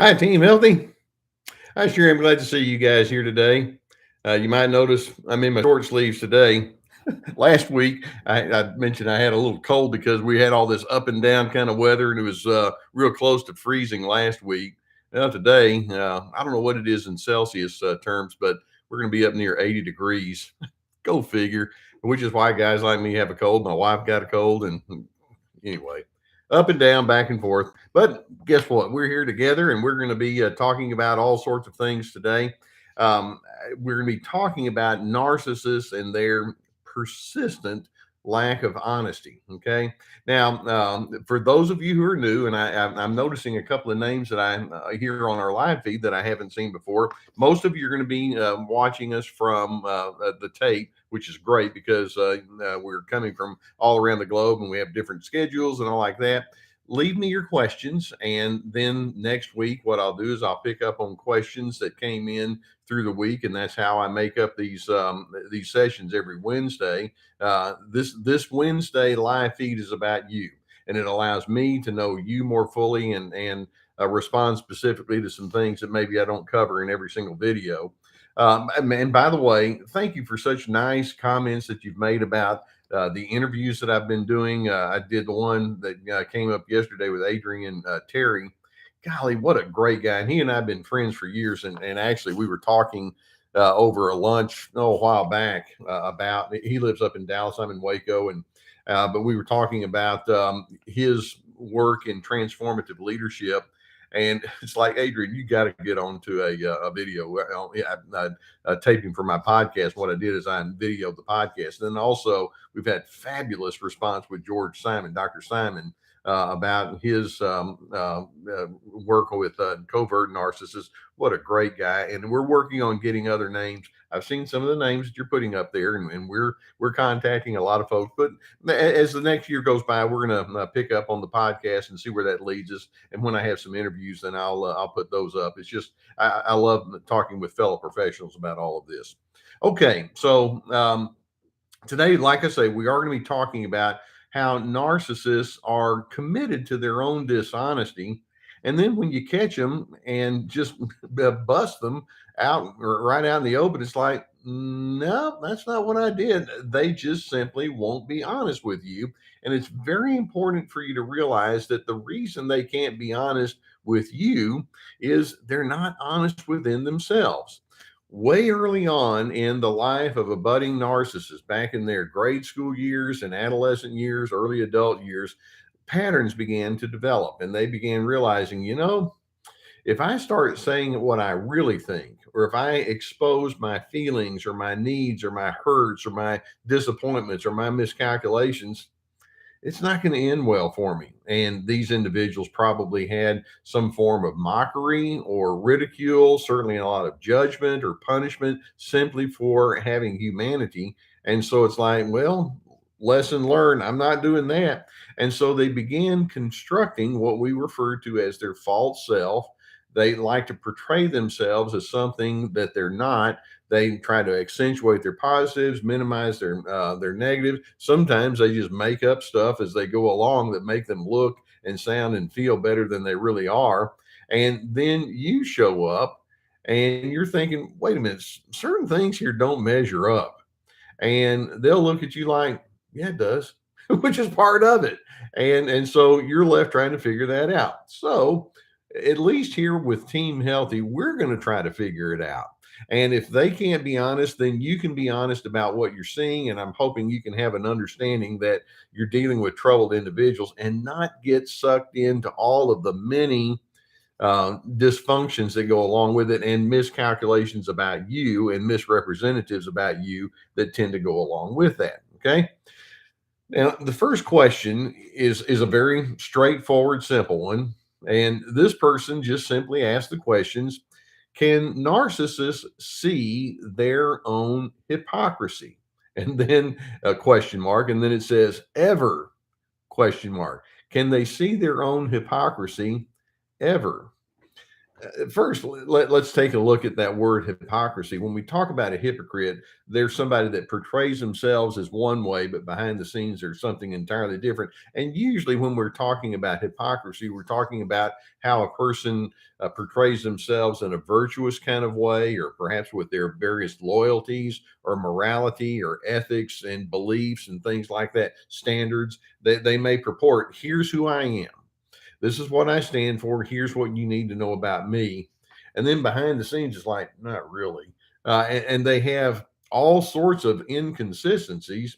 Hi, Team Healthy. I sure am glad to see you guys here today. You might notice I'm in my short sleeves today. Last week, I mentioned I had a little cold because we had all this up and down kind of weather, and it was real close to freezing last week. Now, today, I don't know what it is in Celsius terms, but we're going to be up near 80 degrees. Go figure, which is why guys like me have a cold. My wife got a cold, and anyway, up and down, back and forth. But guess what? We're here together and we're going to be talking about all sorts of things today. Um, we're going to be talking about narcissists and their persistent lack of honesty. Okay. Now, for those of you who are new, and I'm noticing a couple of names that I hear on our live feed that I haven't seen before. Most of you are going to be watching us from the tape, which is great because we're coming from all around the globe and we have different schedules and all like that. Leave me your questions, and then next week what I'll do is I'll pick up on questions that came in through the week, and that's how I make up these sessions every Wednesday. This Wednesday live feed is about you, and it allows me to know you more fully and respond specifically to some things that maybe I don't cover in every single video. And by the way, thank you for such nice comments that you've made about the interviews that I've been doing. I did the one that came up yesterday with Adrian Terry. Golly, what a great guy. And he and I have been friends for years. And actually, we were talking over a lunch a while back about he lives up in Dallas. I'm in Waco. But we were talking about his work in transformative leadership. And it's like, Adrian, you got to get onto a video. Taping for my podcast. What I did is I videoed the podcast. And then also, we've had fabulous response with George Simon, Dr. Simon, about his work with covert narcissists. What a great guy. And we're working on getting other names. I've seen some of the names that you're putting up there, and we're contacting a lot of folks. But as the next year goes by, we're going to pick up on the podcast and see where that leads us. And when I have some interviews, then I'll put those up. It's just I love talking with fellow professionals about all of this. Okay, so today, like I say, we are going to be talking about how narcissists are committed to their own dishonesty. And then when you catch them and just bust them out right out in the open, it's like, no, that's not what I did. They just simply won't be honest with you. And it's very important for you to realize that the reason they can't be honest with you is they're not honest within themselves. Way early on in the life of a budding narcissist, back in their grade school years and adolescent years, early adult years, patterns began to develop and they began realizing, if I start saying what I really think, or if I expose my feelings or my needs or my hurts or my disappointments or my miscalculations, it's not going to end well for me. And these individuals probably had some form of mockery or ridicule, certainly a lot of judgment or punishment simply for having humanity. And so it's like, well, lesson learned. I'm not doing that. And so they began constructing what we refer to as their false self. They like to portray themselves as something that they're not. They try to accentuate their positives, minimize their negatives. Sometimes they just make up stuff as they go along that make them look and sound and feel better than they really are. And then you show up and you're thinking, wait a minute, certain things here don't measure up. And they'll look at you like, yeah, it does, which is part of it. And so you're left trying to figure that out. So at least here with Team Healthy, we're going to try to figure it out. And if they can't be honest, then you can be honest about what you're seeing. And I'm hoping you can have an understanding that you're dealing with troubled individuals and not get sucked into all of the many dysfunctions that go along with it and miscalculations about you and misrepresentatives about you that tend to go along with that. Okay. Now, the first question is a very straightforward, simple one. And this person just simply asked the questions: can narcissists see their own hypocrisy? And then a question mark. And then it says, ever? Question mark. Can they see their own hypocrisy ever? First, let's take a look at that word hypocrisy. When we talk about a hypocrite, there's somebody that portrays themselves as one way, but behind the scenes, there's something entirely different. And usually, when we're talking about hypocrisy, we're talking about how a person portrays themselves in a virtuous kind of way, or perhaps with their various loyalties, or morality, or ethics, and beliefs, and things like that, standards that they may purport. Here's who I am. This is what I stand for. Here's what you need to know about me. And then behind the scenes, it's like, not really. And they have all sorts of inconsistencies.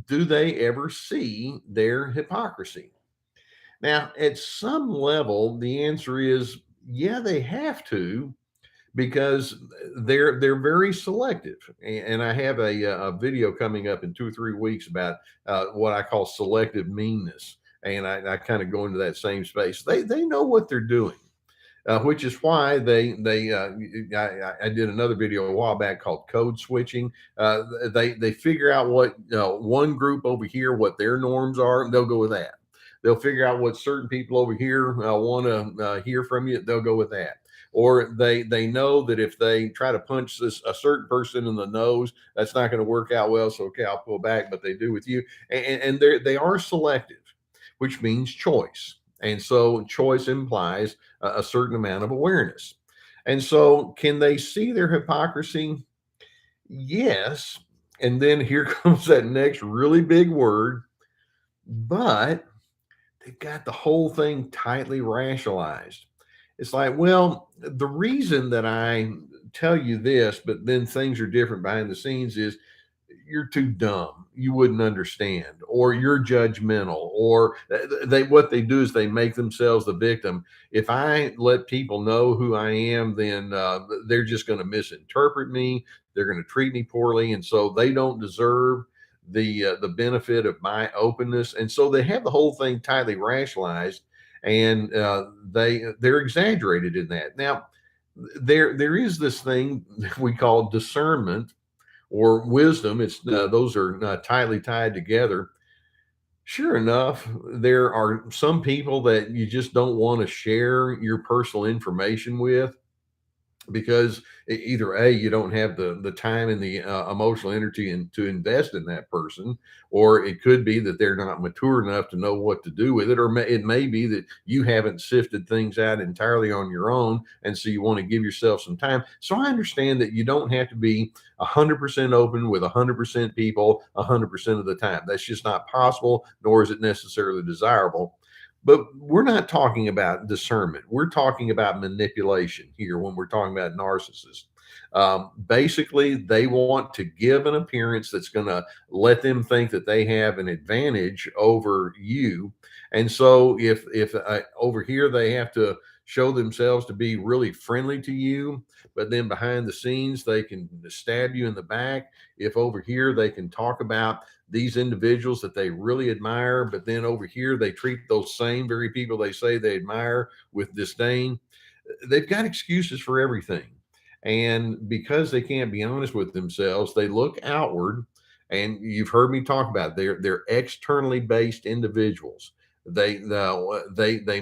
Do they ever see their hypocrisy? Now, at some level, the answer is yeah, they have to, because they're very selective. And I have a video coming up in 2 or 3 weeks about what I call selective meanness, and I kind of go into that same space. They know what they're doing, which is why I did another video a while back called code switching. They figure out what one group over here, what their norms are, and they'll go with that. They'll figure out what certain people over here want to hear from you. They'll go with that. Or they know that if they try to punch a certain person in the nose, that's not going to work out well. So okay, I'll pull back. But they do with you, and they are selective, which means choice. And so choice implies a certain amount of awareness. And so, can they see their hypocrisy? Yes. And then here comes that next really big word, but they've got the whole thing tightly rationalized. It's like, well, the reason that I tell you this, but then things are different behind the scenes is you're too dumb. You wouldn't understand, or you're judgmental, or they what they do is they make themselves the victim. If I let people know who I am, then they're just going to misinterpret me. They're going to treat me poorly, and so they don't deserve the benefit of my openness. And so they have the whole thing tightly rationalized, and they're exaggerated in that. Now, there is this thing we call discernment or wisdom. It's those are tightly tied together. Sure enough, there are some people that you just don't want to share your personal information with, because either a you don't have the time and the emotional energy to invest in that person, or it could be that they're not mature enough to know what to do with it, or it may be that you haven't sifted things out entirely on your own, and so you want to give yourself some time. So I understand that you don't have to be 100% open with 100% people 100% of the time. That's just not possible, nor is it necessarily desirable. But we're not talking about discernment. We're talking about manipulation here when we're talking about narcissists. Basically, they want to give an appearance that's going to let them think that they have an advantage over you. And so, if over here they have to show themselves to be really friendly to you, but then behind the scenes they can stab you in the back. If over here they can talk about these individuals that they really admire, but then over here they treat those same very people they say they admire with disdain. They've got excuses for everything. And because they can't be honest with themselves, they look outward. And you've heard me talk about it. They're externally based individuals. They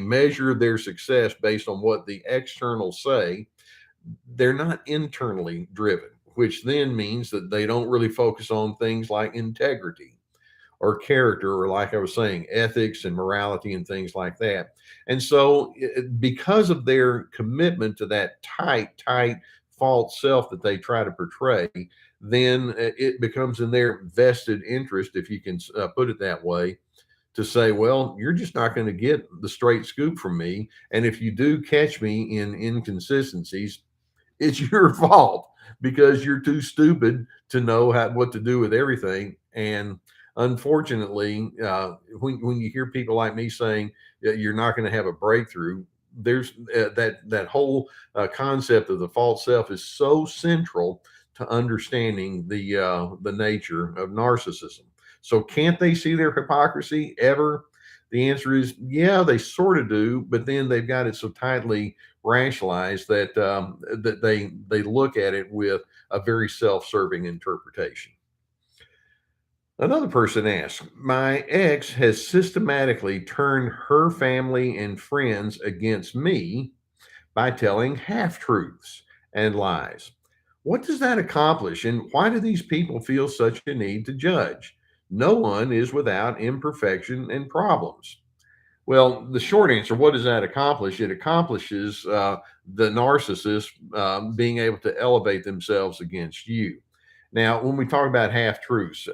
measure their success based on what the externals say. They're not internally driven, which then means that they don't really focus on things like integrity or character, or like I was saying, ethics and morality and things like that. And so, because of their commitment to that tight false self that they try to portray, then it becomes in their vested interest, if you can put it that way, to say, well, you're just not going to get the straight scoop from me. And if you do catch me in inconsistencies, it's your fault, because you're too stupid to know what to do with everything. And unfortunately, when you hear people like me saying that you're not going to have a breakthrough, there's that whole concept of the false self is so central to understanding the nature of narcissism. So, can't they see their hypocrisy ever? The answer is yeah, they sort of do, but then they've got it so tightly rationalized that they look at it with a very self-serving interpretation. Another person asks, my ex has systematically turned her family and friends against me by telling half truths and lies. What does that accomplish, and why do these people feel such a need to judge? No one is without imperfection and problems. Well, the short answer, what does that accomplish? It accomplishes the narcissist being able to elevate themselves against you. Now, when we talk about half truths,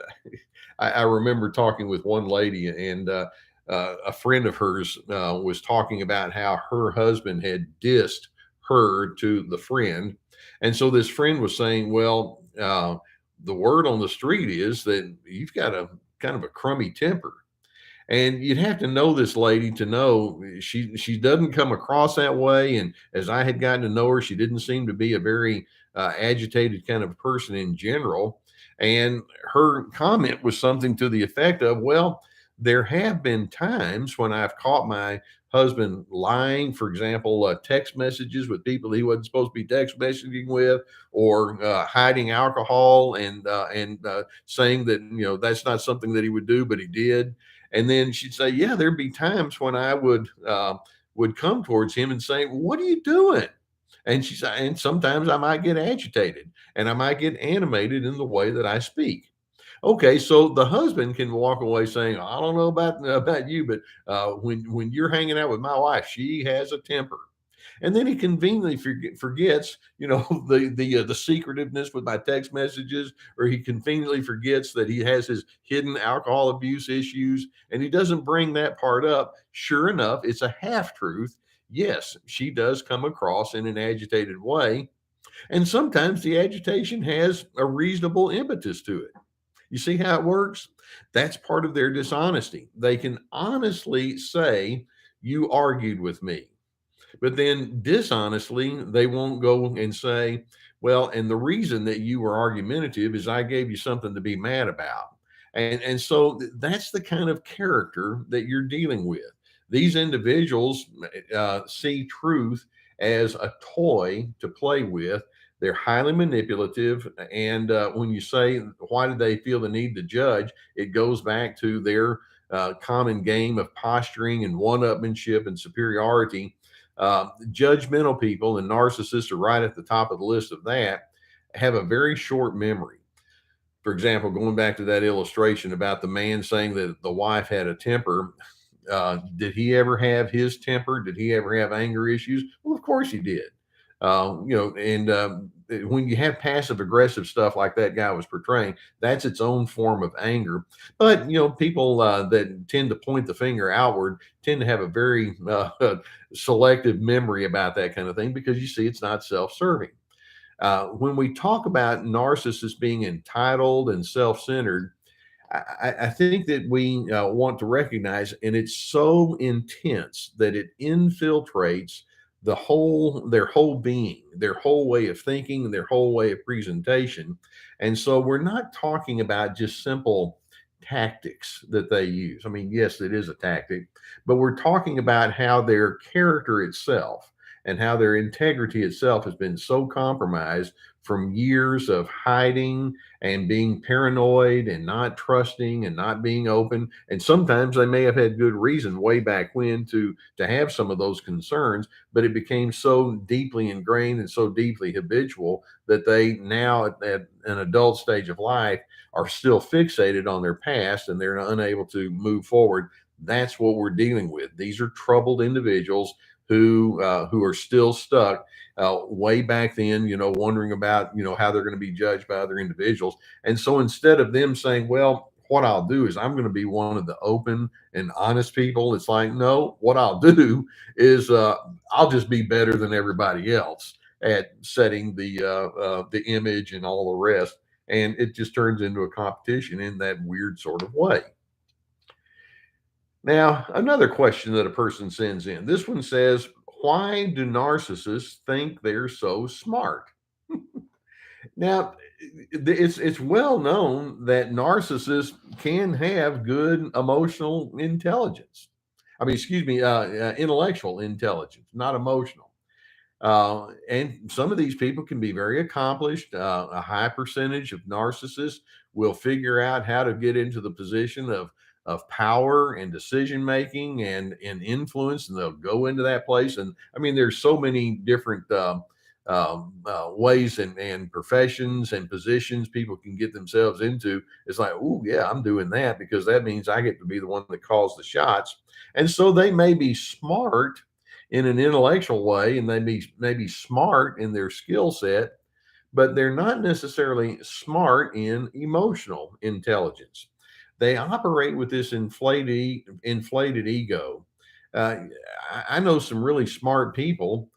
I remember talking with one lady, and a friend of hers was talking about how her husband had dissed her to the friend. And so this friend was saying, well, the word on the street is that you've got a kind of a crummy temper. And you'd have to know this lady to know she doesn't come across that way. And as I had gotten to know her, she didn't seem to be a very agitated kind of person in general. And her comment was something to the effect of, well, there have been times when I've caught my husband lying, for example, text messages with people he wasn't supposed to be text messaging with, or hiding alcohol and saying that that's not something that he would do, but he did. And then she'd say, "Yeah, there'd be times when I would come towards him and say, 'What are you doing?'" And she said, "And sometimes I might get agitated and I might get animated in the way that I speak." Okay, so the husband can walk away saying, "I don't know about you, but when you're hanging out with my wife, she has a temper." And then he conveniently forgets, the secretiveness with my text messages, or he conveniently forgets that he has his hidden alcohol abuse issues, and he doesn't bring that part up. Sure enough, it's a half truth. Yes, she does come across in an agitated way, and sometimes the agitation has a reasonable impetus to it. You see how it works? That's part of their dishonesty. They can honestly say, "You argued with me." But then dishonestly, they won't go and say, "Well, and the reason that you were argumentative is I gave you something to be mad about." And so that's the kind of character that you're dealing with. These individuals see truth as a toy to play with. They're highly manipulative. And when you say, why do they feel the need to judge? It goes back to their common game of posturing and one upmanship and superiority. Judgmental people, and narcissists are right at the top of the list of that, have a very short memory. For example, going back to that illustration about the man saying that the wife had a temper, did he ever have his temper? Did he ever have anger issues? Well, of course he did. And when you have passive aggressive stuff like that guy was portraying, that's its own form of anger. But people that tend to point the finger outward tend to have a very selective memory about that kind of thing, because you see, it's not self-serving. When we talk about narcissists being entitled and self-centered, I think that we want to recognize, and it's so intense that it infiltrates their whole being, their whole way of thinking, their whole way of presentation. And so we're not talking about just simple tactics that they use. I mean, yes, it is a tactic, but we're talking about how their character itself and how their integrity itself has been so compromised from years of hiding and being paranoid and not trusting and not being open. And sometimes they may have had good reason way back when to have some of those concerns, but it became so deeply ingrained and so deeply habitual that they now at an adult stage of life are still fixated on their past, and they're unable to move forward. That's what we're dealing with. These are troubled individuals who are still stuck way back then, wondering about, how they're going to be judged by other individuals. And so instead of them saying, well, what I'll do is I'm going to be one of the open and honest people, it's like, no, what I'll do is I'll just be better than everybody else at setting the image and all the rest. And it just turns into a competition in that weird sort of way. Now, another question that a person sends in. This one says, why do narcissists think they're so smart? Now, it's well known that narcissists can have good emotional intelligence. I mean, excuse me, intellectual intelligence, not emotional. And some of these people can be very accomplished. A high percentage of narcissists will figure out how to get into the position of of power and decision making and influence, and they'll go into that place. And I mean, there's so many different ways and professions and positions people can get themselves into. It's like, oh yeah, I'm doing that because that means I get to be the one that calls the shots. And so they may be smart in an intellectual way, and they may be smart in their skill set, but they're not necessarily smart in emotional intelligence. They operate with this inflated ego. Uh, I know some really smart people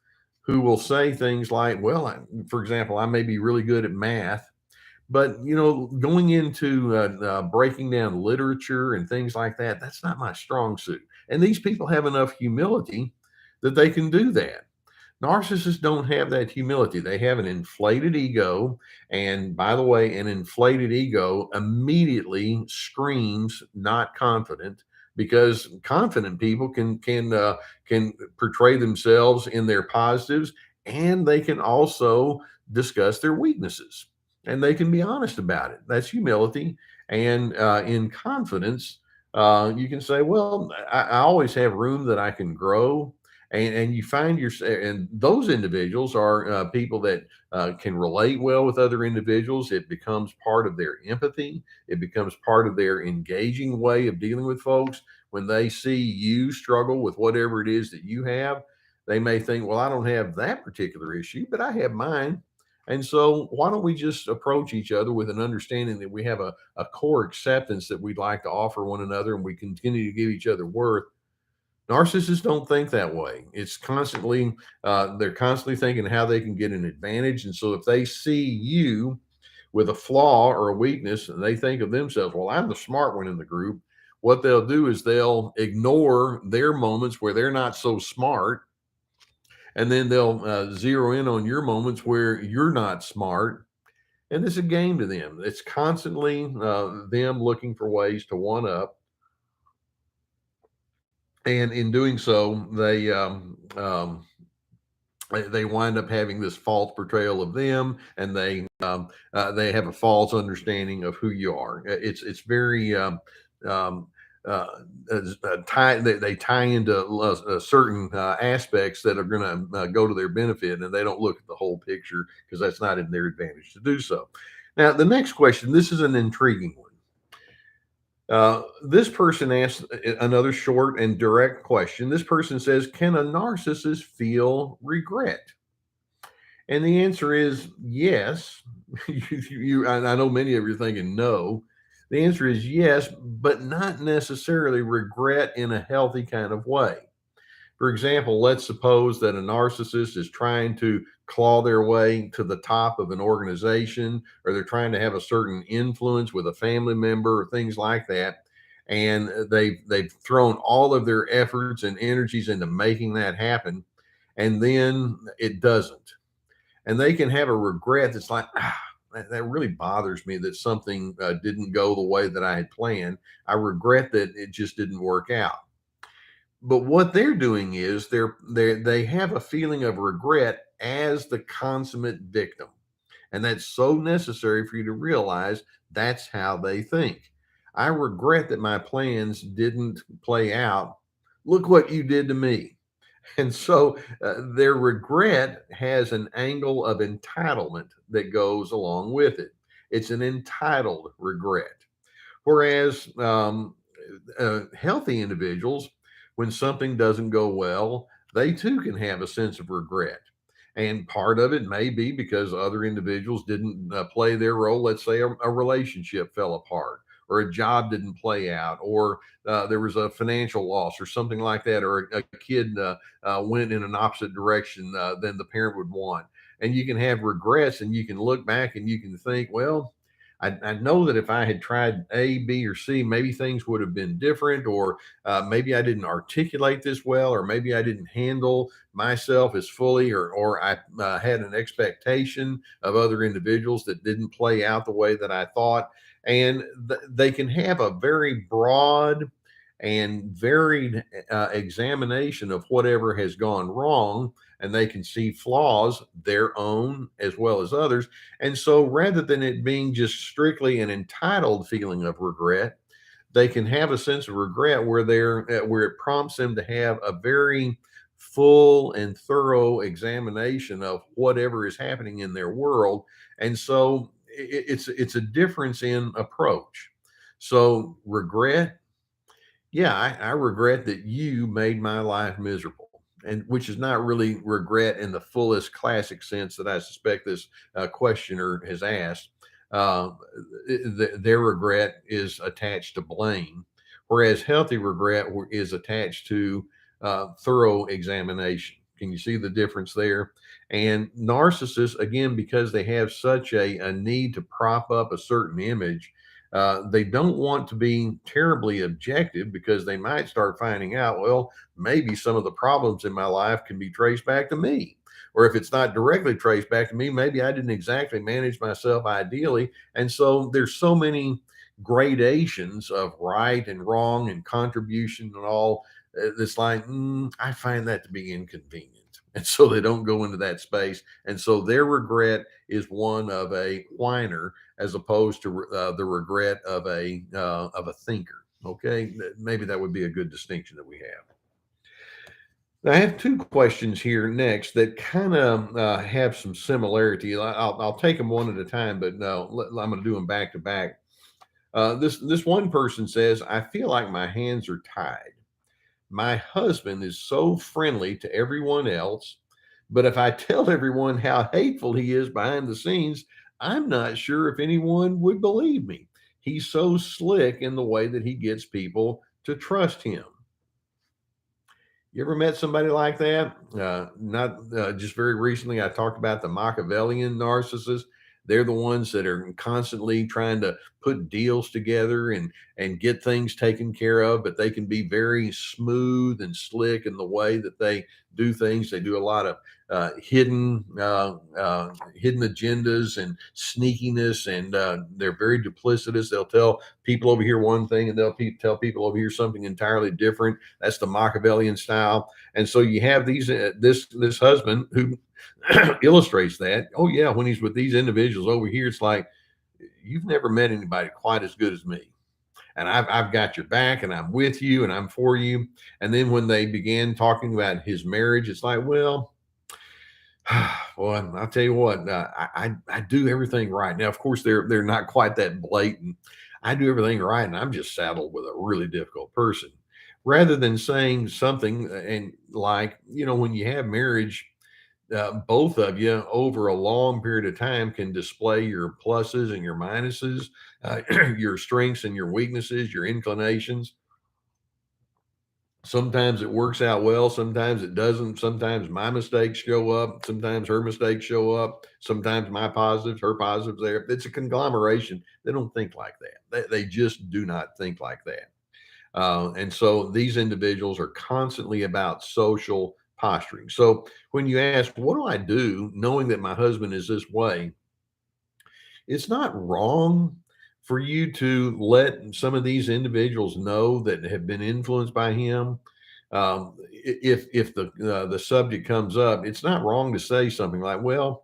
who will say things like, "Well, for example, I may be really good at math, but going into breaking down literature and things like that, that's not my strong suit." And these people have enough humility that they can do that. Narcissists don't have that humility. They have an inflated ego. And by the way, an inflated ego immediately screams not confident, because confident people can portray themselves in their positives, and they can also discuss their weaknesses, and they can be honest about it. That's humility. And in confidence, you can say, well, I always have room that I can grow. And you find yourself, and those individuals are people that can relate well with other individuals. It becomes part of their empathy. It becomes part of their engaging way of dealing with folks. When they see you struggle with whatever it is that you have, they may think, well, I don't have that particular issue, but I have mine. And so why don't we just approach each other with an understanding that we have a core acceptance that we'd like to offer one another, and we continue to give each other worth. Narcissists don't think that way. It's constantly, they're constantly thinking how they can get an advantage. And so if they see you with a flaw or a weakness, and they think of themselves, well, I'm the smart one in the group, what they'll do is they'll ignore their moments where they're not so smart. And then they'll zero in on your moments where you're not smart. And it's a game to them. It's constantly them looking for ways to one up. And in doing so, they wind up having this false portrayal of them, and they have a false understanding of who you are. It's very um, uh, they tie into certain aspects that are going to go to their benefit, and they don't look at the whole picture because that's not in their advantage to do so. Now, the next question, this is an intriguing one. This person asks another short and direct question. This person says, can a narcissist feel regret? And the answer is yes. I know many of you are thinking no. The answer is yes, but not necessarily regret in a healthy kind of way. For example, let's suppose that a narcissist is trying to claw their way to the top of an organization, or they're trying to have a certain influence with a family member or things like that. And they've thrown all of their efforts and energies into making that happen. And then it doesn't. And they can have a regret that's like, that really bothers me that something didn't go the way that I had planned. I regret that it just didn't work out. But what they're doing is they have a feeling of regret as the consummate victim. And that's so necessary for you to realize that's how they think. I regret that my plans didn't play out. Look what you did to me. And so their regret has an angle of entitlement that goes along with it. It's an entitled regret. Whereas healthy individuals, when something doesn't go well, they too can have a sense of regret. And part of it may be because other individuals didn't play their role. Let's say a relationship fell apart, or a job didn't play out, or there was a financial loss or something like that, or a kid went in an opposite direction than the parent would want. And you can have regrets, and you can look back and you can think, well, I know that if I had tried A, B, or C, maybe things would have been different, or maybe I didn't articulate this well, or maybe I didn't handle myself as fully, or I had an expectation of other individuals that didn't play out the way that I thought. And they can have a very broad and varied examination of whatever has gone wrong, and they can see flaws, their own as well as others. And so rather than it being just strictly an entitled feeling of regret, they can have a sense of regret where where it prompts them to have a very full and thorough examination of whatever is happening in their world. And so it's a difference in approach. So regret, yeah, I regret that you made my life miserable. And which is not really regret in the fullest classic sense that I suspect this questioner has asked. Uh, their regret is attached to blame, whereas healthy regret is attached to thorough examination. Can you see the difference there? And narcissists, again, because they have such a need to prop up a certain image, they don't want to be terribly objective because they might start finding out, well, maybe some of the problems in my life can be traced back to me. Or if it's not directly traced back to me, maybe I didn't exactly manage myself ideally. And so there's so many gradations of right and wrong and contribution and all. It's like, I find that to be inconvenient. And so they don't go into that space. And so their regret is one of a whiner as opposed to the regret of a thinker. Okay, maybe that would be a good distinction that we have. Now, I have two questions here next that kind of have some similarity. I'll take them one at a time, but no, I'm going to do them back to back. This one person says, "I feel like my hands are tied. My husband is so friendly to everyone else, but if I tell everyone how hateful he is behind the scenes, I'm not sure if anyone would believe me. He's so slick in the way that he gets people to trust him." You ever met somebody like that? Not just very recently, I talked about the Machiavellian narcissists. They're the ones that are constantly trying to put deals together and get things taken care of, but they can be very smooth and slick in the way that they do things. They do a lot of hidden agendas and sneakiness, and they're very duplicitous. They'll tell people over here one thing, and they'll tell people over here something entirely different. That's the Machiavellian style. And so you have this husband who illustrates that. Oh yeah, when he's with these individuals over here, it's like, you've never met anybody quite as good as me. And I've got your back, and I'm with you, and I'm for you. And then when they began talking about his marriage, it's like, well, well, I'll tell you what, I do everything right. Now, of course, they're not quite that blatant. I do everything right, and I'm just saddled with a really difficult person. Rather than saying something and like, when you have marriage, both of you over a long period of time can display your pluses and your minuses, your strengths and your weaknesses, your inclinations. Sometimes it works out well, sometimes it doesn't. Sometimes my mistakes show up, sometimes her mistakes show up, sometimes my positives, her positives there. It's a conglomeration. They don't think like that. They just do not think like that. And so these individuals are constantly about social posturing. So when you ask, what do I do knowing that my husband is this way? It's not wrong for you to let some of these individuals know that have been influenced by him. If the subject comes up, it's not wrong to say something like, "Well,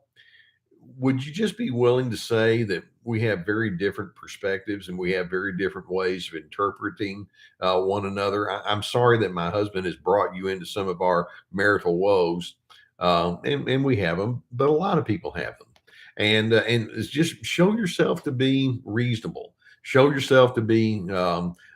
would you just be willing to say that we have very different perspectives and we have very different ways of interpreting one another? I'm sorry that my husband has brought you into some of our marital woes, and we have them, but a lot of people have them. And it's just show yourself to be reasonable. Show yourself to be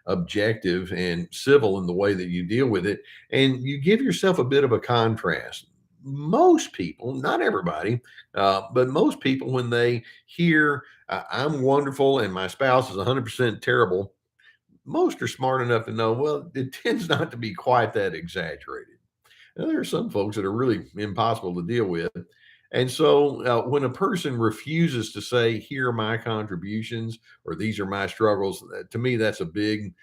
objective and civil in the way that you deal with it, and you give yourself a bit of a contrast. Most people, not everybody, but most people, when they hear I'm wonderful and my spouse is 100% terrible, most are smart enough to know, well, it tends not to be quite that exaggerated. Now, there are some folks that are really impossible to deal with. And so when a person refuses to say, here are my contributions or these are my struggles, to me, that's a big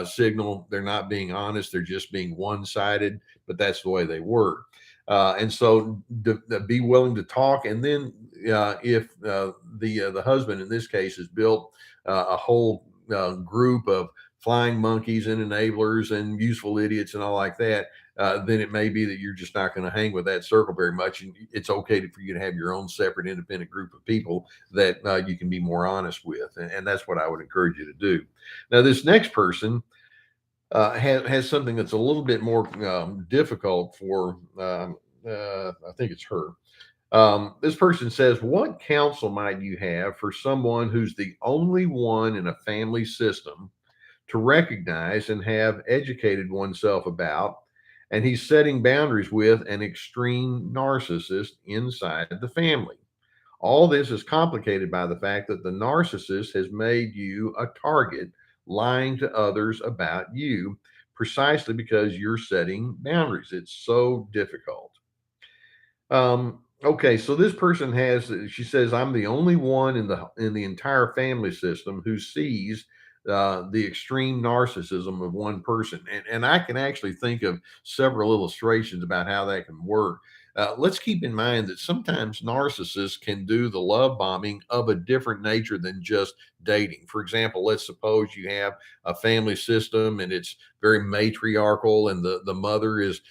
signal. They're not being honest. They're just being one sided, but that's the way they work. And so be willing to talk. And then if the husband in this case has built a whole group of flying monkeys and enablers and useful idiots and all like that, then it may be that you're just not going to hang with that circle very much. And it's okay for you to have your own separate independent group of people that you can be more honest with. And that's what I would encourage you to do. Now, this next person has something that's a little bit more difficult for, I think it's her. This person says, what counsel might you have for someone who's the only one in a family system to recognize and have educated oneself about, and he's setting boundaries with an extreme narcissist inside the family? All this is complicated by the fact that the narcissist has made you a target, lying to others about you, precisely because you're setting boundaries. It's so difficult. Okay, so this person has, she says, I'm the only one in the entire family system who sees the extreme narcissism of one person. And I can actually think of several illustrations about how that can work. Let's keep in mind that sometimes narcissists can do the love bombing of a different nature than just dating. For example, let's suppose you have a family system and it's very matriarchal, and the mother is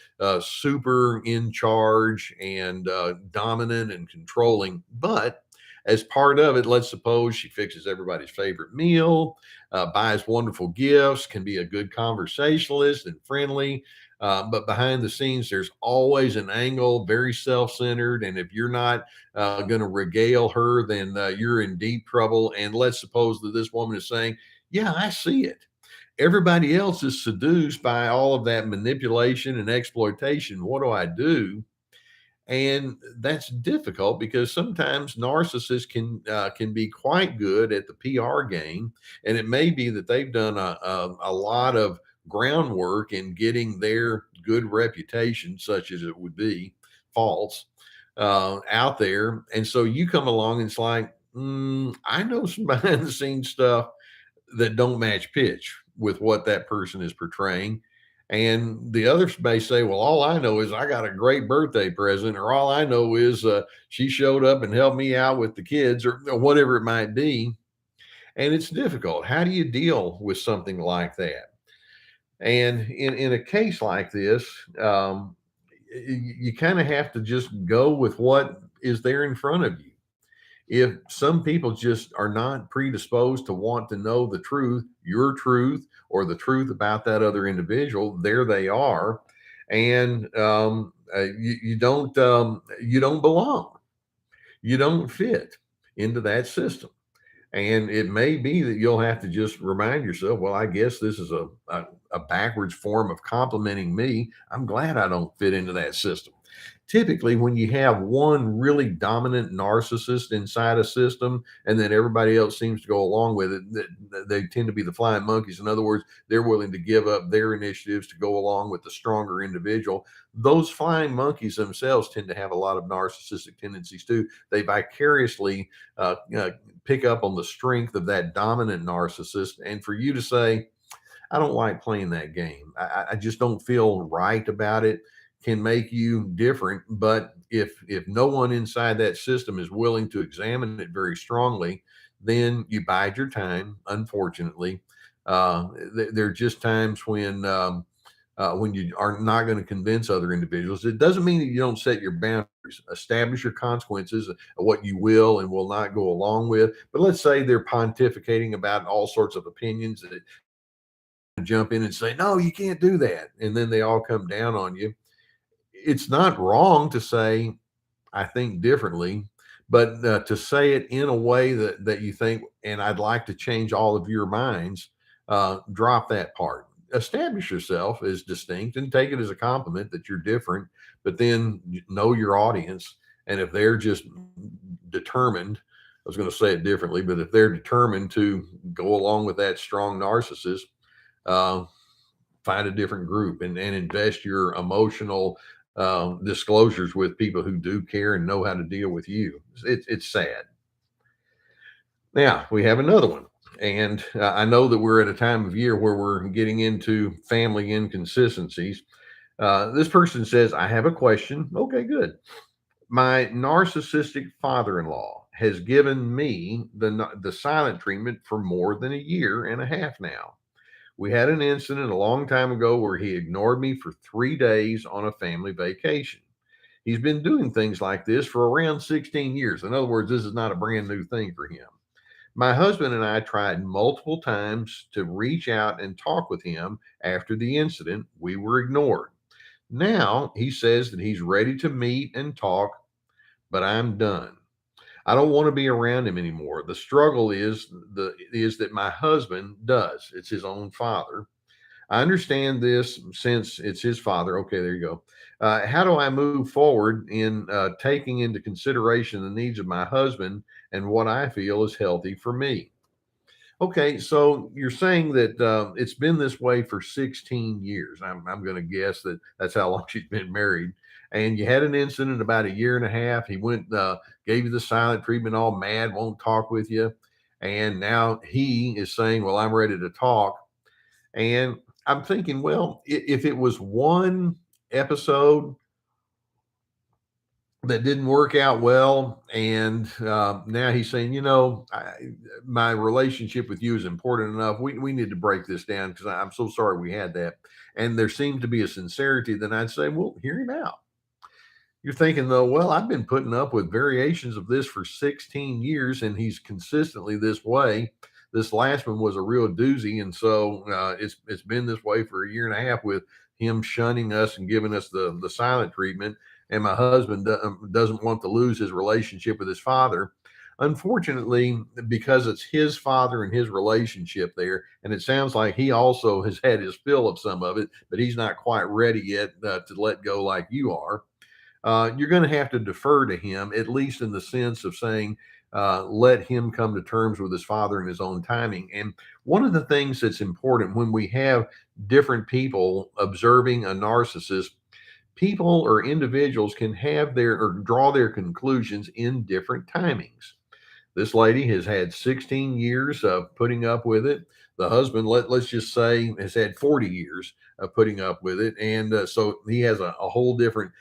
super in charge and dominant and controlling. But as part of it, let's suppose she fixes everybody's favorite meal, buys wonderful gifts, can be a good conversationalist and friendly. But behind the scenes, there's always an angle, very self centered. And if you're not going to regale her, then you're in deep trouble. And let's suppose that this woman is saying, yeah, I see it. Everybody else is seduced by all of that manipulation and exploitation. What do I do? And that's difficult because sometimes narcissists can be quite good at the PR game, and it may be that they've done a lot of groundwork in getting their good reputation, such as it would be false, out there. And so you come along and it's like, I know some behind the scenes stuff that don't match pitch with what that person is portraying. And the others may say, well, all I know is I got a great birthday present, or all I know is she showed up and helped me out with the kids, or whatever it might be. And it's difficult. How do you deal with something like that? And in a case like this, you kind of have to just go with what is there in front of you. If some people just are not predisposed to want to know the truth, your truth, or the truth about that other individual, there they are, and you don't belong, you don't fit into that system. And it may be that you'll have to just remind yourself, well, I guess this is a backwards form of complimenting me. I'm glad I don't fit into that system. Typically, when you have one really dominant narcissist inside a system and then everybody else seems to go along with it, they tend to be the flying monkeys. In other words, they're willing to give up their initiatives to go along with the stronger individual. Those flying monkeys themselves tend to have a lot of narcissistic tendencies too. They vicariously pick up on the strength of that dominant narcissist. And for you to say, I don't like playing that game, I just don't feel right about it, can make you different. But if no one inside that system is willing to examine it very strongly, then you bide your time. Unfortunately, there are just times when you are not going to convince other individuals. It doesn't mean that you don't set your boundaries, establish your consequences of what you will and will not go along with. But let's say they're pontificating about all sorts of opinions that jump in and say, no, you can't do that. And then they all come down on you. It's not wrong to say, I think differently, but to say it in a way that you think, and I'd like to change all of your minds, drop that part. Establish yourself as distinct and take it as a compliment that you're different, but then know your audience. And if they're just determined, I was going to say it differently, but if they're determined to go along with that strong narcissist, uh, find a different group and invest your emotional disclosures with people who do care and know how to deal with you. It's sad. Now we have another one. And I know that we're at a time of year where we're getting into family inconsistencies. This person says, I have a question. Okay, good. My narcissistic father-in-law has given me the silent treatment for more than a year and a half now. We had an incident a long time ago where he ignored me for 3 days on a family vacation. He's been doing things like this for around 16 years. In other words, this is not a brand new thing for him. My husband and I tried multiple times to reach out and talk with him after the incident. We were ignored. Now he says that he's ready to meet and talk, but I'm done. I don't want to be around him anymore. The struggle is that my husband does. It's his own father. I understand this since it's his father. Okay, there you go. How do I move forward in taking into consideration the needs of my husband and what I feel is healthy for me? Okay, so you're saying that it's been this way for 16 years. I'm going to guess that that's how long she's been married. And you had an incident about a year and a half. He went, gave you the silent treatment, all mad, won't talk with you. And now he is saying, well, I'm ready to talk. And I'm thinking, well, if it was one episode that didn't work out well, and now he's saying, my relationship with you is important enough. We need to break this down because I'm so sorry we had that. And there seems to be a sincerity. Then I'd say, well, hear him out. You're thinking though, well, I've been putting up with variations of this for 16 years, and he's consistently this way. This last one was a real doozy, and so it's been this way for a year and a half with him shunning us and giving us the silent treatment. And my husband doesn't want to lose his relationship with his father. Unfortunately, because it's his father and his relationship there, and it sounds like he also has had his fill of some of it, but he's not quite ready yet to let go like you are. You're going to have to defer to him, at least in the sense of saying, let him come to terms with his father in his own timing. And one of the things that's important when we have different people observing a narcissist, people or individuals can have their or draw their conclusions in different timings. This lady has had 16 years of putting up with it. The husband, let's just say, has had 40 years of putting up with it. And so he has a whole different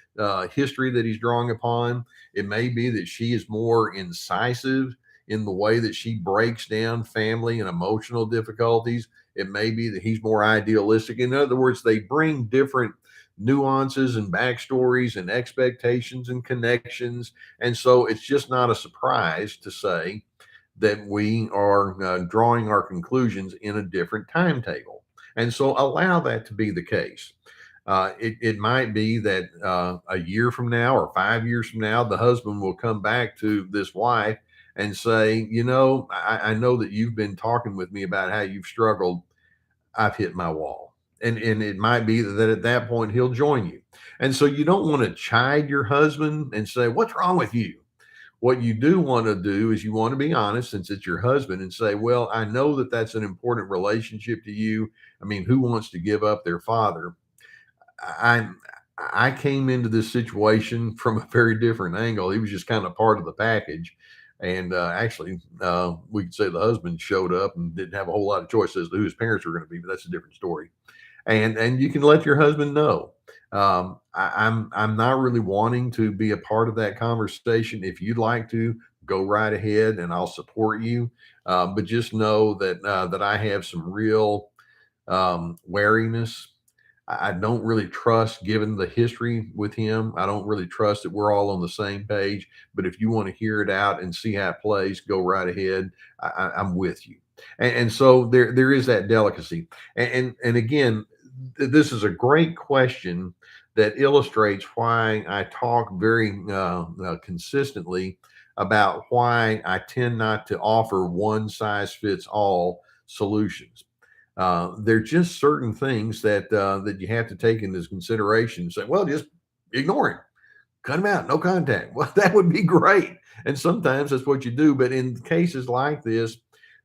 history that he's drawing upon. It may be that she is more incisive in the way that she breaks down family and emotional difficulties. It may be that he's more idealistic. In other words, they bring different nuances and backstories and expectations and connections. And so it's just not a surprise to say that we are drawing our conclusions in a different timetable. And so allow that to be the case. It might be that a year from now or 5 years from now, the husband will come back to this wife and say, I know that you've been talking with me about how you've struggled. I've hit my wall. And it might be that at that point he'll join you. And so you don't want to chide your husband and say, what's wrong with you? What you do want to do is you want to be honest since it's your husband and say, well, I know that that's an important relationship to you. I mean, who wants to give up their father? I I came into this situation from a very different angle. He was just kind of part of the package. And actually, we could say the husband showed up and didn't have a whole lot of choice as to who his parents were going to be, but that's a different story. And you can let your husband know. I'm not really wanting to be a part of that conversation. If you'd like to, go right ahead, and I'll support you. But just know that I have some real wariness. I don't really trust, given the history with him. I don't really trust that we're all on the same page. But if you want to hear it out and see how it plays, go right ahead. I'm with you. And so there is that delicacy. And again, this is a great question that illustrates why I talk very consistently about why I tend not to offer one size fits all solutions. There are just certain things that you have to take into consideration. Say, well, just ignore him, cut him out, no contact. Well, that would be great. And sometimes that's what you do. But in cases like this,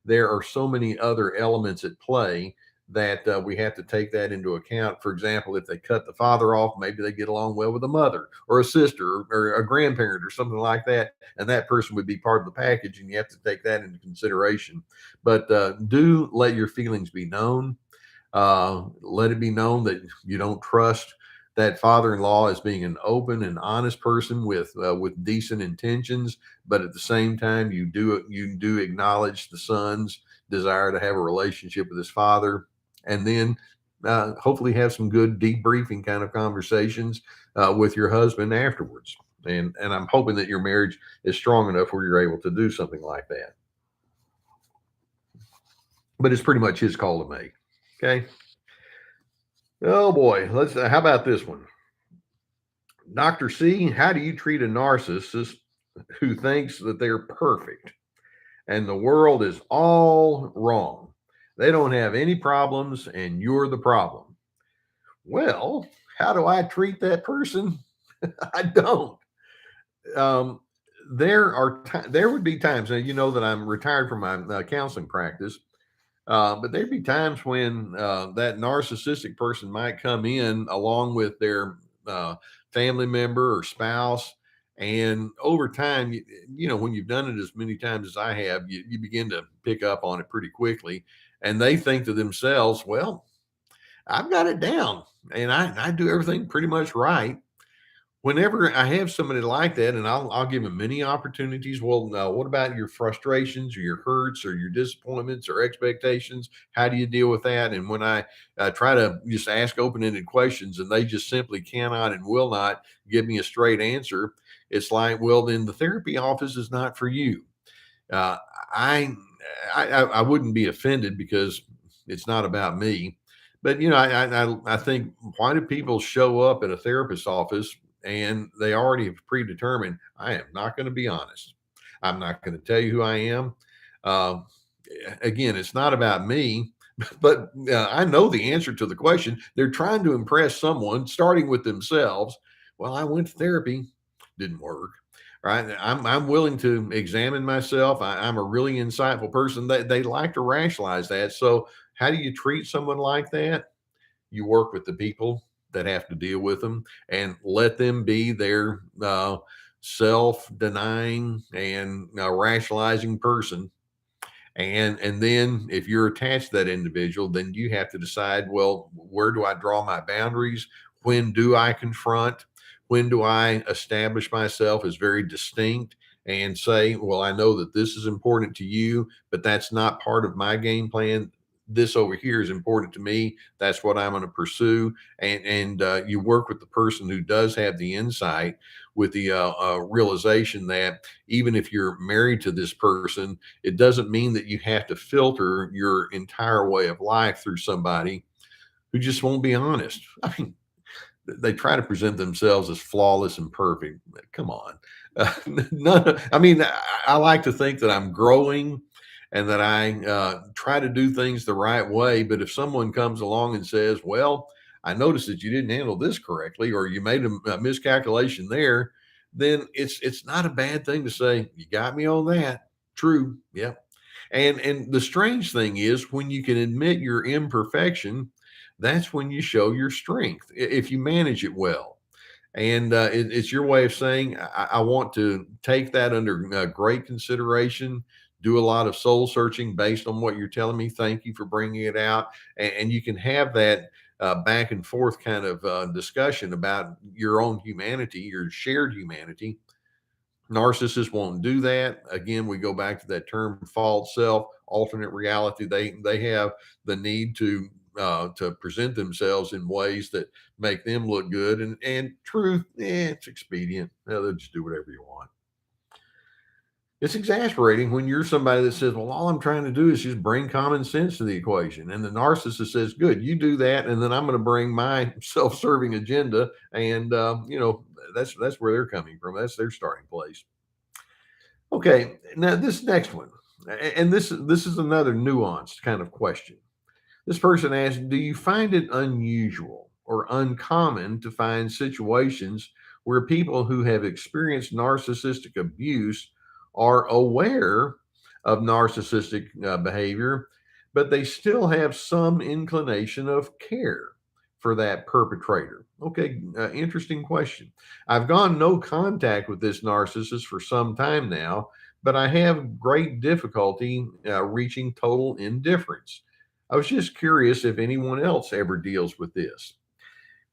there are so many other elements at play that we have to take that into account. For example, if they cut the father off, maybe they get along well with a mother or a sister or a grandparent or something like that. And that person would be part of the package, and you have to take that into consideration. But do let your feelings be known. Let it be known that you don't trust that father-in-law as being an open and honest person with decent intentions, but at the same time you do acknowledge the son's desire to have a relationship with his father, and then hopefully have some good debriefing kind of conversations with your husband afterwards. And I'm hoping that your marriage is strong enough where you're able to do something like that. But it's pretty much his call to make. Okay. Oh boy. How about this one? Dr. C, how do you treat a narcissist who thinks that they're perfect and the world is all wrong? They don't have any problems and you're the problem. Well, how do I treat that person? I don't. Um, there would be times, and you know that I'm retired from my counseling practice, but there'd be times when that narcissistic person might come in along with their family member or spouse. And over time, when you've done it as many times as I have, you begin to pick up on it pretty quickly. And they think to themselves, well, I've got it down and I do everything pretty much right. Whenever I have somebody like that, and I'll give them many opportunities. Well, what about your frustrations or your hurts or your disappointments or expectations? How do you deal with that? And when I try to just ask open-ended questions and they just simply cannot and will not give me a straight answer, it's like, well, then the therapy office is not for you. Uh, I, I wouldn't be offended because it's not about me. But I think, why do people show up at a therapist's office and they already have predetermined, I am not going to be honest. I'm not going to tell you who I am. Uh, Again, it's not about me, but I know the answer to the question. They're trying to impress someone, starting with themselves. Well, I went to therapy, didn't work. Right. I'm willing to examine myself. I'm a really insightful person. They like to rationalize that. So how do you treat someone like that? You work with the people that have to deal with them and let them be their self-denying and rationalizing person. And then if you're attached to that individual, then you have to decide, well, where do I draw my boundaries? When do I confront? When do I establish myself as very distinct and say, well, I know that this is important to you, but that's not part of my game plan. This over here is important to me. That's what I'm going to pursue. And you work with the person who does have the insight, with the realization that even if you're married to this person, it doesn't mean that you have to filter your entire way of life through somebody who just won't be honest. I mean, they try to present themselves as flawless and perfect. Come on. I mean, I like to think that I'm growing and that I try to do things the right way. But if someone comes along and says, well, I noticed that you didn't handle this correctly, or you made a miscalculation there, then it's not a bad thing to say, you got me on that. True. Yep. And the strange thing is, when you can admit your imperfection, that's when you show your strength, if you manage it well. And it's your way of saying, I want to take that under great consideration, do a lot of soul searching based on what you're telling me. Thank you for bringing it out. And you can have that back and forth kind of discussion about your own humanity, your shared humanity. Narcissists won't do that. Again, we go back to that term, false self, alternate reality. They have the need to present themselves in ways that make them look good. And truth, it's expedient. They'll just do whatever you want. It's exasperating when you're somebody that says, well, all I'm trying to do is just bring common sense to the equation. And the narcissist says, good, you do that. And then I'm going to bring my self-serving agenda. And, that's where they're coming from. That's their starting place. Okay. Now this next one, and this is another nuanced kind of question. This person asked, do you find it unusual or uncommon to find situations where people who have experienced narcissistic abuse are aware of narcissistic behavior, but they still have some inclination of care for that perpetrator? Okay, interesting question. I've gone no contact with this narcissist for some time now, but I have great difficulty reaching total indifference. I was just curious if anyone else ever deals with this.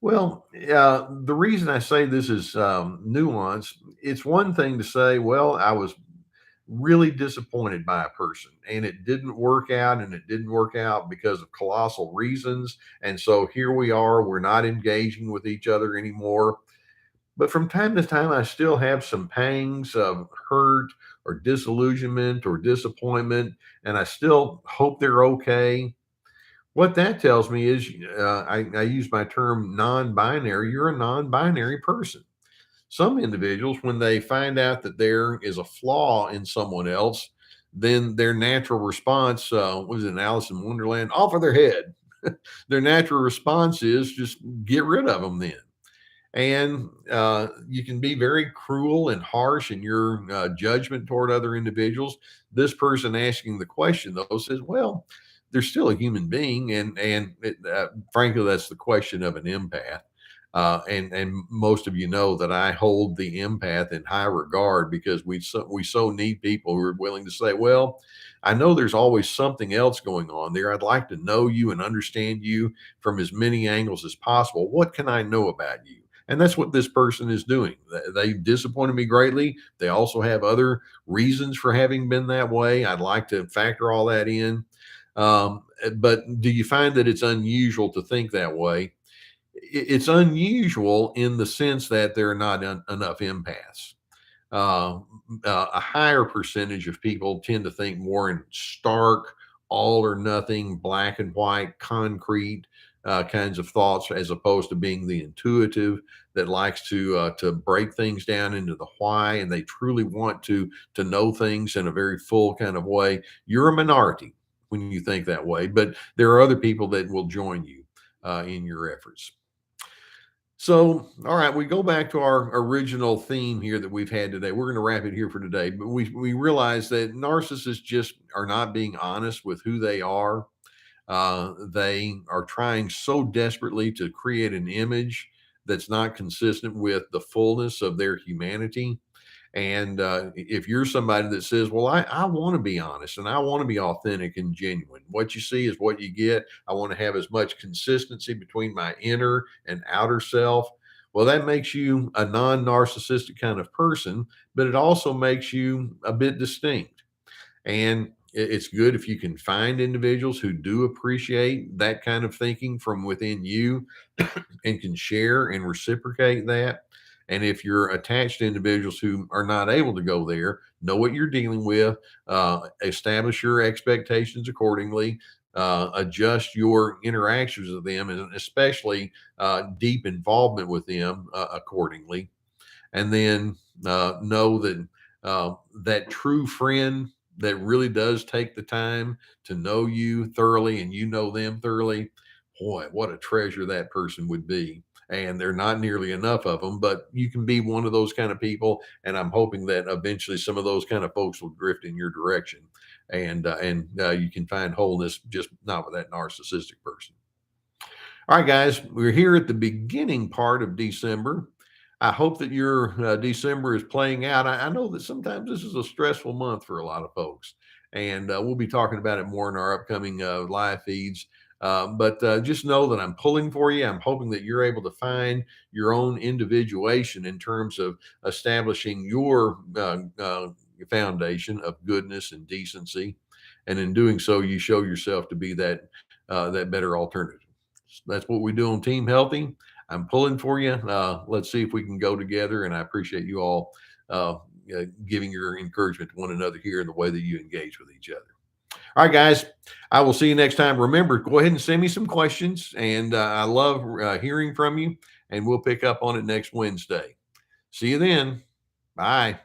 Well, the reason I say this is nuanced, it's one thing to say, well, I was really disappointed by a person and it didn't work out, and it didn't work out because of colossal reasons. And so here we are, we're not engaging with each other anymore. But from time to time, I still have some pangs of hurt or disillusionment or disappointment, and I still hope they're okay. What that tells me is I use my term non binary. You're a non binary person. Some individuals, when they find out that there is a flaw in someone else, then their natural response, what is it, in Alice in Wonderland? Off of their head. Their natural response is just get rid of them then. And you can be very cruel and harsh in your judgment toward other individuals. This person asking the question, though, says, well, they're still a human being. And frankly, that's the question of an empath. And most of you know that I hold the empath in high regard because we so need people who are willing to say, well, I know there's always something else going on there. I'd like to know you and understand you from as many angles as possible. What can I know about you? And that's what this person is doing. They disappointed me greatly. They also have other reasons for having been that way. I'd like to factor all that in. But do you find that it's unusual to think that way? It's unusual in the sense that there are not enough empaths. Uh, a higher percentage of people tend to think more in stark, all or nothing, black and white, concrete kinds of thoughts, as opposed to being the intuitive that likes to break things down into the why, and they truly want to know things in a very full kind of way. You're a minority when you think that way, but there are other people that will join you in your efforts. So, all right, we go back to our original theme here that we've had today. We're going to wrap it here for today, but we realize that narcissists just are not being honest with who they are. They are trying so desperately to create an image that's not consistent with the fullness of their humanity. And if you're somebody that says, well, I want to be honest and I want to be authentic and genuine, what you see is what you get. I want to have as much consistency between my inner and outer self. Well, that makes you a non narcissistic kind of person, but it also makes you a bit distinct. And it's good if you can find individuals who do appreciate that kind of thinking from within you and can share and reciprocate that. And if you're attached to individuals who are not able to go there, know what you're dealing with, establish your expectations accordingly, adjust your interactions with them, and especially deep involvement with them accordingly. And then know that that true friend that really does take the time to know you thoroughly and you know them thoroughly, boy, what a treasure that person would be. And there are not nearly enough of them, but you can be one of those kind of people. And I'm hoping that eventually some of those kind of folks will drift in your direction, and you can find wholeness, just not with that narcissistic person. All right, guys, we're here at the beginning part of December. I hope that your December is playing out. I know that sometimes this is a stressful month for a lot of folks, and we'll be talking about it more in our upcoming live feeds. But just know that I'm pulling for you. I'm hoping that you're able to find your own individuation in terms of establishing your foundation of goodness and decency, and in doing so, you show yourself to be that better alternative. That's what we do on Team Healthy. I'm pulling for you. Let's see if we can go together. And I appreciate you all uh, giving your encouragement to one another here in the way that you engage with each other. All right, guys, I will see you next time. Remember, go ahead and send me some questions. And I love hearing from you. And we'll pick up on it next Wednesday. See you then. Bye.